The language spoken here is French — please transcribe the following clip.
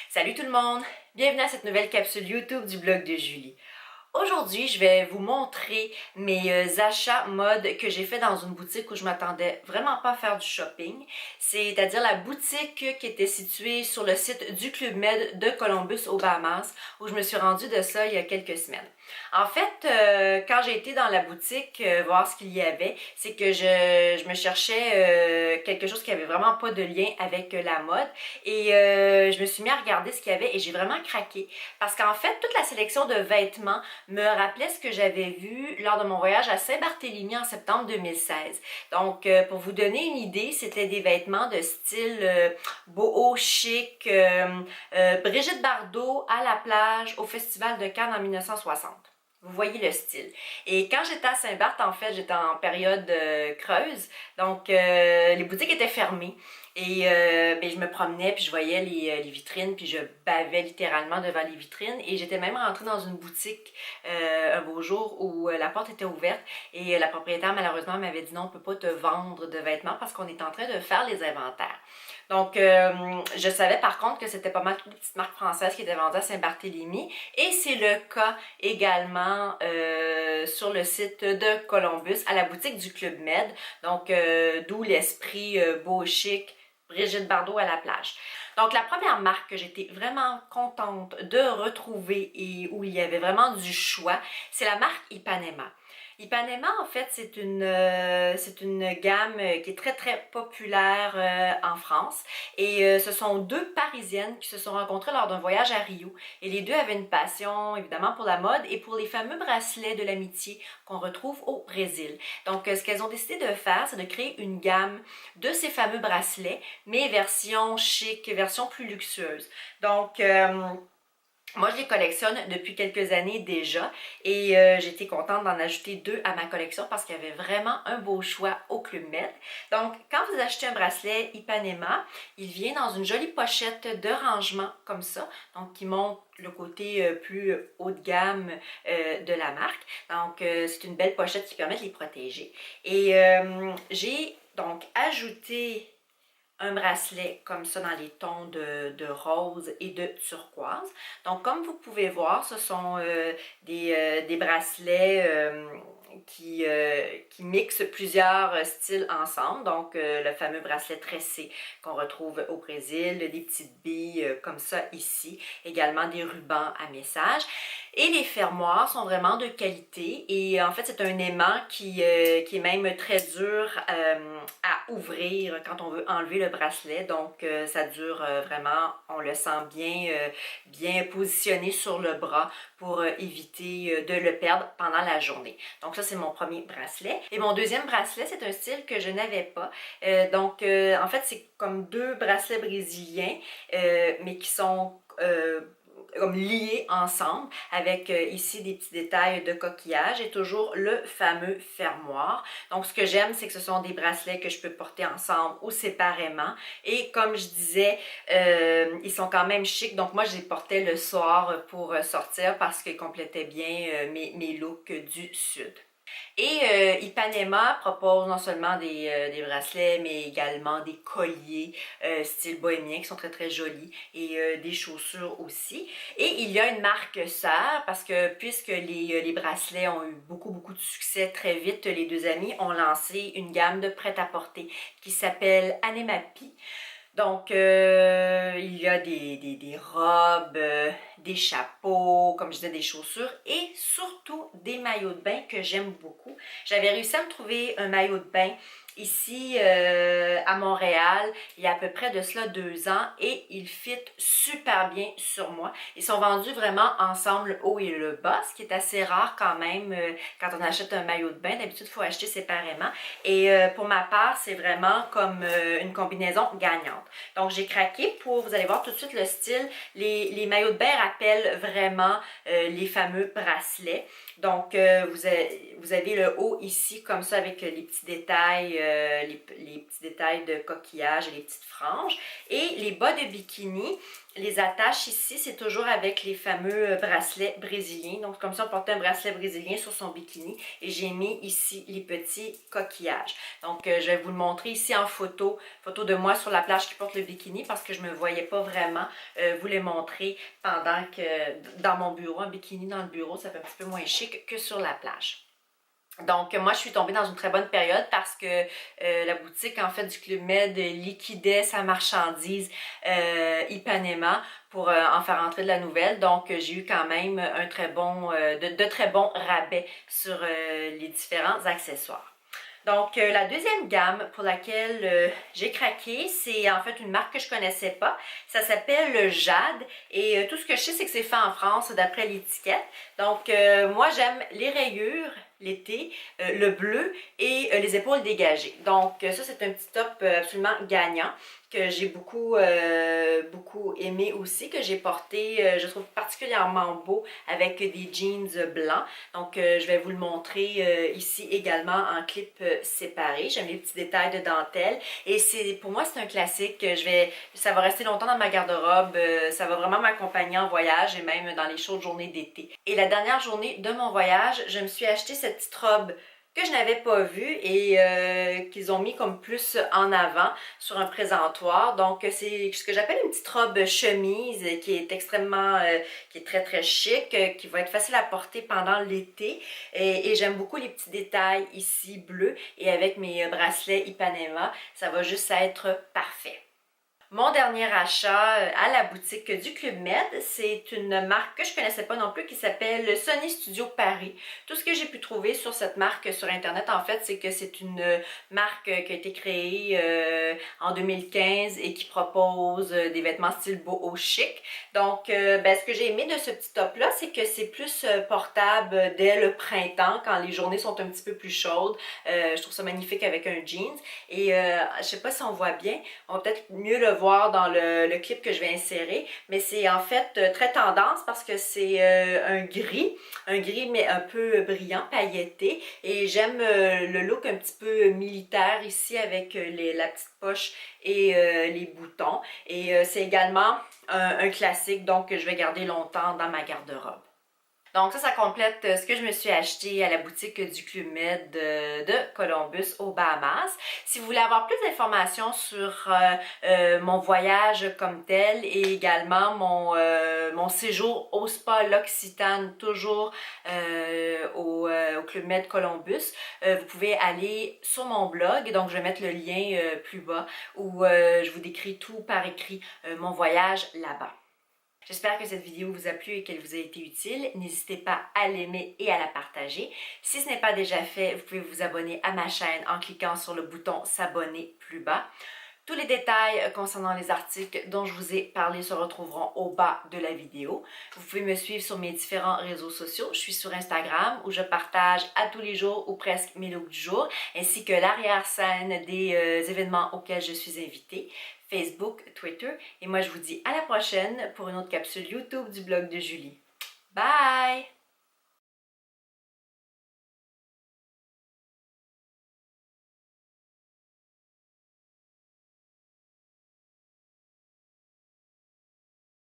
Salut tout le monde! Bienvenue à cette nouvelle capsule YouTube du blog de Julie. Aujourd'hui, je vais vous montrer mes achats mode que j'ai fait dans une boutique où je m'attendais vraiment pas à faire du shopping, c'est-à-dire la boutique qui était située sur le site du Club Med de Columbus aux Bahamas, où je me suis rendue de ça il y a quelques semaines. En fait, quand j'ai été dans la boutique voir ce qu'il y avait, c'est que je me cherchais quelque chose qui avait vraiment pas de lien avec la mode et je me suis mis à regarder ce qu'il y avait et j'ai vraiment craqué parce qu'en fait, toute la sélection de vêtements me rappelait ce que j'avais vu lors de mon voyage à Saint-Barthélemy en septembre 2016. Donc, pour vous donner une idée, c'était des vêtements de style boho, chic, Brigitte Bardot à la plage au Festival de Cannes en 1960. Vous voyez le style. Et quand j'étais à Saint-Barth, en fait, j'étais en période creuse. Donc, les boutiques étaient fermées. Et ben, je me promenais, puis je voyais les vitrines, puis je bavais littéralement devant les vitrines. Et j'étais même rentrée dans une boutique un beau jour où la porte était ouverte. Et la propriétaire, malheureusement, m'avait dit non, on ne peut pas te vendre de vêtements parce qu'on est en train de faire les inventaires. Donc, je savais par contre que c'était pas mal toutes les petites marques françaises qui étaient vendues à Saint-Barthélemy. Et c'est le cas également sur le site de Columbus, à la boutique du Club Med. Donc, d'où l'esprit beau chic, Brigitte Bardot à la plage. Donc, la première marque que j'étais vraiment contente de retrouver et où il y avait vraiment du choix, c'est la marque Ipanema. Ipanema, en fait, c'est une gamme qui est très, très populaire en France. Et ce sont deux Parisiennes qui se sont rencontrées lors d'un voyage à Rio. Et les deux avaient une passion, évidemment, pour la mode et pour les fameux bracelets de l'amitié qu'on retrouve au Brésil. Donc, ce qu'elles ont décidé de faire, c'est de créer une gamme de ces fameux bracelets, mais version chic, version plus luxueuse. Donc, moi, je les collectionne depuis quelques années déjà et j'étais contente d'en ajouter deux à ma collection parce qu'il y avait vraiment un beau choix au Club Med. Donc, quand vous achetez un bracelet Ipanema, il vient dans une jolie pochette de rangement comme ça, donc qui montre le côté plus haut de gamme de la marque. Donc, c'est une belle pochette qui permet de les protéger. Et j'ai donc ajouté un bracelet comme ça dans les tons de rose et de turquoise. Donc, comme vous pouvez voir, ce sont des bracelets qui mixent plusieurs styles ensemble. Donc, le fameux bracelet tressé qu'on retrouve au Brésil, des petites billes comme ça ici, également des rubans à message. Et les fermoirs sont vraiment de qualité et en fait c'est un aimant qui est même très dur à ouvrir quand on veut enlever le bracelet. Donc ça dure vraiment, on le sent bien positionné sur le bras pour éviter de le perdre pendant la journée. Donc ça c'est mon premier bracelet. Et mon deuxième bracelet c'est un style que je n'avais pas. En fait c'est comme deux bracelets brésiliens mais qui sont comme liés ensemble avec ici des petits détails de coquillage et toujours le fameux fermoir. Donc ce que j'aime c'est que ce sont des bracelets que je peux porter ensemble ou séparément et comme je disais ils sont quand même chics, donc moi je les portais le soir pour sortir parce qu'ils complétaient bien mes looks du sud. Et Ipanema propose non seulement des bracelets, mais également des colliers style bohémien qui sont très très jolis et des chaussures aussi. Et il y a une marque sœur parce que puisque les bracelets ont eu beaucoup de succès très vite, les deux amis ont lancé une gamme de prêt-à-porter qui s'appelle Anemapi. Donc, il y a des robes, des chapeaux, comme je disais, des chaussures et surtout des maillots de bain que j'aime beaucoup. J'avais réussi à me trouver un maillot de bain ici à Montréal il y a à peu près de cela 2 ans et ils fit super bien sur moi. Ils sont vendus vraiment ensemble le haut et le bas, ce qui est assez rare quand même quand on achète un maillot de bain. D'habitude, il faut acheter séparément. Et pour ma part, c'est vraiment comme une combinaison gagnante. Donc, j'ai craqué pour, vous allez voir tout de suite le style. Les maillots de bain rappellent vraiment les fameux bracelets. Donc, vous avez le haut ici, comme ça, avec les petits détails les petits détails de coquillage et les petites franges. Et les bas de bikini, les attaches ici, c'est toujours avec les fameux bracelets brésiliens. Donc, comme ça, on portait un bracelet brésilien sur son bikini. Et j'ai mis ici les petits coquillages. Donc, je vais vous le montrer ici en photo de moi sur la plage qui porte le bikini parce que je ne me voyais pas vraiment vous les montrer pendant que dans mon bureau. Un bikini dans le bureau, ça fait un petit peu moins chic que sur la plage. Donc, moi, je suis tombée dans une très bonne période parce que la boutique, en fait, du Club Med liquidait sa marchandise Ipanema pour en faire entrer de la nouvelle. Donc, j'ai eu quand même un très bon, de très bons rabais sur les différents accessoires. Donc, la deuxième gamme pour laquelle j'ai craqué, c'est en fait une marque que je connaissais pas. Ça s'appelle le Jade et tout ce que je sais, c'est que c'est fait en France d'après l'étiquette. Donc, moi, j'aime les rayures l'été, le bleu et les épaules dégagées. Donc, ça, c'est un petit top absolument gagnant que j'ai beaucoup aimé aussi, que j'ai porté, je trouve particulièrement beau avec des jeans blancs. Donc, je vais vous le montrer ici également en clip séparé. J'aime les petits détails de dentelle et pour moi, c'est un classique. Ça va rester longtemps dans ma garde-robe. Ça va vraiment m'accompagner en voyage et même dans les chaudes journées d'été. Et la dernière journée de mon voyage, je me suis acheté cette petite robe que je n'avais pas vue et qu'ils ont mis comme plus en avant sur un présentoir. Donc, c'est ce que j'appelle une petite robe chemise qui est extrêmement, qui est très très chic, qui va être facile à porter pendant l'été. Et j'aime beaucoup les petits détails ici bleus et avec mes bracelets Ipanema, ça va juste être parfait. Mon dernier achat à la boutique du Club Med, c'est une marque que je ne connaissais pas non plus qui s'appelle Sony Studio Paris. Tout ce que j'ai pu trouver sur cette marque sur Internet, en fait, c'est que c'est une marque qui a été créée en 2015 et qui propose des vêtements style boho chic. Donc, ce que j'ai aimé de ce petit top-là, c'est que c'est plus portable dès le printemps, quand les journées sont un petit peu plus chaudes. Je trouve ça magnifique avec un jeans. Et je ne sais pas si on voit bien, on va peut-être mieux le voir dans le clip que je vais insérer, mais c'est en fait très tendance parce que c'est un gris mais un peu brillant, pailleté, et j'aime le look un petit peu militaire ici avec la petite poche et les boutons, et c'est également un classique donc que je vais garder longtemps dans ma garde-robe. Donc ça complète ce que je me suis acheté à la boutique du Club Med de Columbus aux Bahamas. Si vous voulez avoir plus d'informations sur mon voyage comme tel et également mon séjour au spa L'Occitane, toujours au Club Med Columbus, vous pouvez aller sur mon blog, donc je vais mettre le lien plus bas où je vous décris tout par écrit mon voyage là-bas. J'espère que cette vidéo vous a plu et qu'elle vous a été utile. N'hésitez pas à l'aimer et à la partager. Si ce n'est pas déjà fait, vous pouvez vous abonner à ma chaîne en cliquant sur le bouton s'abonner plus bas. Tous les détails concernant les articles dont je vous ai parlé se retrouveront au bas de la vidéo. Vous pouvez me suivre sur mes différents réseaux sociaux. Je suis sur Instagram où je partage à tous les jours ou presque mes looks du jour, ainsi que l'arrière-scène des événements auxquels je suis invitée. Facebook, Twitter, et moi je vous dis à la prochaine pour une autre capsule YouTube du blog de Julie. Bye!